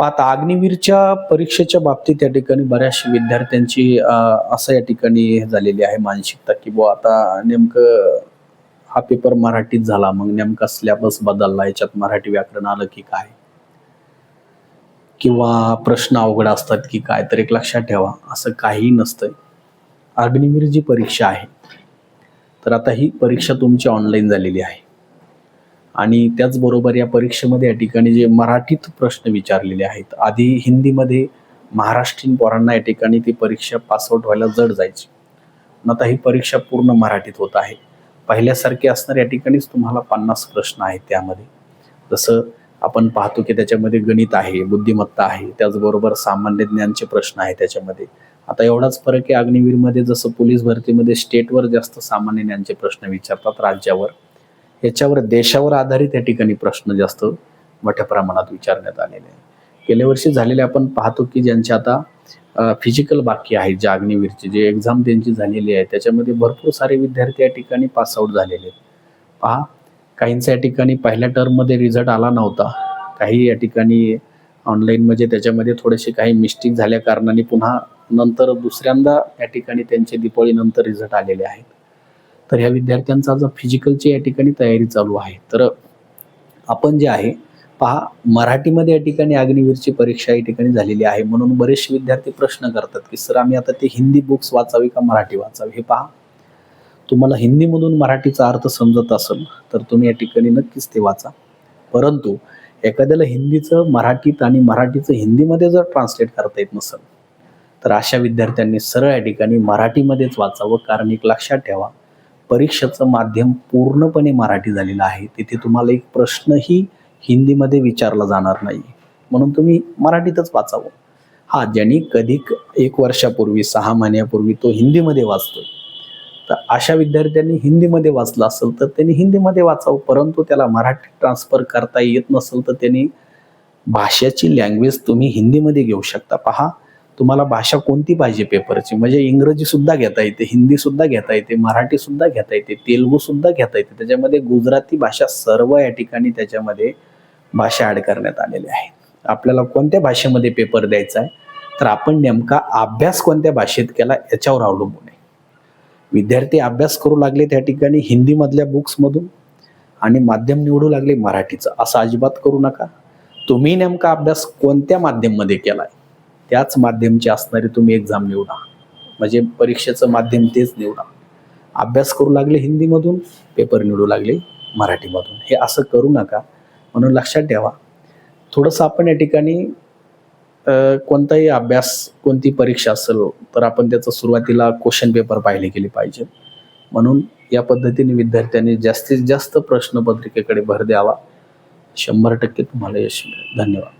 आता अग्निवीरच्या परीक्षेच्या बाबतीत या ठिकाणी बऱ्याच विद्यार्थ्यांची असं या ठिकाणी हे झालेली आहे मानसिकता, की बुवा आता नेमकं हा पेपर मराठीत झाला, मग नेमका सिलेबस बदलला, याच्यात मराठी व्याकरण आलं की काय? किंवा प्रश्न अवघड असतात की काय? तर एक लक्षात ठेवा, असं काहीही नसतंय. अग्निवीर जी परीक्षा आहे, तर आता ही परीक्षा तुमची ऑनलाईन झालेली आहे आणि त्याचबरोबर या परीक्षेमध्ये या ठिकाणी जे मराठीत प्रश्न विचारलेले आहेत. आधी हिंदीमध्ये महाराष्ट्रीयन पोरांना या ठिकाणी ती परीक्षा पास व्हायला जड जायची. पण आता ही परीक्षा पूर्ण मराठीत होत आहे. पहिल्यासारखे असणार या ठिकाणीच तुम्हाला 50 प्रश्न आहेत त्यामध्ये. जसं आपण पाहतो की त्याच्यामध्ये गणित आहे, बुद्धिमत्ता आहे, त्याचबरोबर सामान्य ज्ञानचे प्रश्न आहेत त्याच्यामध्ये. आता एवढाच फरक आहे अग्निवीरमध्ये, जसं पोलीस भरतीमध्ये स्टेटवर जास्त सामान्य ज्ञानचे प्रश्न विचारतात, राज्यावर. याच्यावर देशावर आधारित या ठिकाणी प्रश्न जास्त मोठ्या प्रमाणात विचारण्यात आलेले आहे. गेल्या वर्षी झालेले आपण पाहतो की ज्यांचे आता फिजिकल बाकी आहे, जे अग्निवीरची जे एक्झाम त्यांची झालेली आहे, त्याच्यामध्ये भरपूर सारे विद्यार्थी या ठिकाणी पास आउट झालेले आहेत. पहा, काहींचा या ठिकाणी पहिल्या टर्ममध्ये रिझल्ट आला नव्हता. काही या ठिकाणी ऑनलाईन म्हणजे त्याच्यामध्ये थोडेसे काही मिस्टेक झाल्या कारणाने पुन्हा नंतर दुसऱ्यांदा या ठिकाणी त्यांचे दिवाळीनंतर रिझल्ट आलेले आहेत. तर ह्या विद्यार्थ्यांचा जर फिजिकलची या ठिकाणी तयारी चालू आहे, तर आपण जे आहे पहा, मराठीमध्ये या ठिकाणी अग्निवीरची परीक्षा या ठिकाणी झालेली आहे. म्हणून बरेचसे विद्यार्थी प्रश्न करतात की सर, आम्ही आता ते हिंदी बुक्स वाचावी का मराठी वाचावी? हे पहा, तुम्हाला हिंदीमधून मराठीचा अर्थ समजत असेल तर तुम्ही या ठिकाणी नक्कीच ते वाचा. परंतु एखाद्याला हिंदीचं मराठीत आणि मराठीचं हिंदीमध्ये जर ट्रान्सलेट करता येत नसेल, तर अशा विद्यार्थ्यांनी सरळ या ठिकाणी मराठीमध्येच वाचावं. कारण एक लक्षात ठेवा, परीक्षेचं माध्यम पूर्णपणे मराठी झालेलं आहे. तिथे तुम्हाला एक प्रश्नही हिंदीमध्ये विचारला जाणार नाही. म्हणून तुम्ही मराठीतच वाचावं. हा, ज्यांनी कधी 1 वर्षापूर्वी, 6 महिन्यापूर्वी तो हिंदीमध्ये वाचतोय, तर अशा विद्यार्थ्यांनी हिंदीमध्ये वाचलं असेल तर त्यांनी हिंदीमध्ये वाचावं. परंतु त्याला मराठी ट्रान्सफर करता येत नसेल तर त्यांनी भाषेची लँग्वेज तुम्ही हिंदीमध्ये घेऊ शकता. पहा, तुम्हाला भाषा कोणती पाहिजे पेपरची, म्हणजे इंग्रजी सुद्धा घेता येते, हिंदी सुद्धा घेता येते, मराठी सुद्धा घेता येते, तेलुगू सुद्धा घेता येते. त्याच्यामध्ये गुजराती भाषा सर्व या ठिकाणी त्याच्यामध्ये भाषा ॲड करण्यात आलेल्या आहेत. आपल्याला कोणत्या भाषेमध्ये पेपर द्यायचा आहे, तर आपण नेमका अभ्यास कोणत्या भाषेत केला याच्यावर अवलंबून आहे. विद्यार्थी अभ्यास करू लागले त्या ठिकाणी हिंदीमधल्या बुक्समधून आणि माध्यम निवडू लागले मराठीचं. असं अजिबात करू नका. तुम्ही नेमका अभ्यास कोणत्या माध्यममध्ये केलाय, त्याच माध्यमची असणारी तुम्ही एक्झाम निवडा. म्हणजे परीक्षेचं माध्यम तेच निवडा. अभ्यास करू लागले हिंदीमधून, पेपर निवडू लागले मराठीमधून, हे असं करू नका. म्हणून लक्षात ठेवा, थोडंसं आपण या ठिकाणी कोणताही अभ्यास, कोणती परीक्षा असेल तर आपण त्याचं सुरुवातीला क्वेश्चन पेपर पाहिले गेले पाहिजे. म्हणून या पद्धतीने विद्यार्थ्यांनी जास्तीत जास्त प्रश्नपत्रिकेकडे भर द्यावा. 100% तुम्हाला यश मिळेल. धन्यवाद.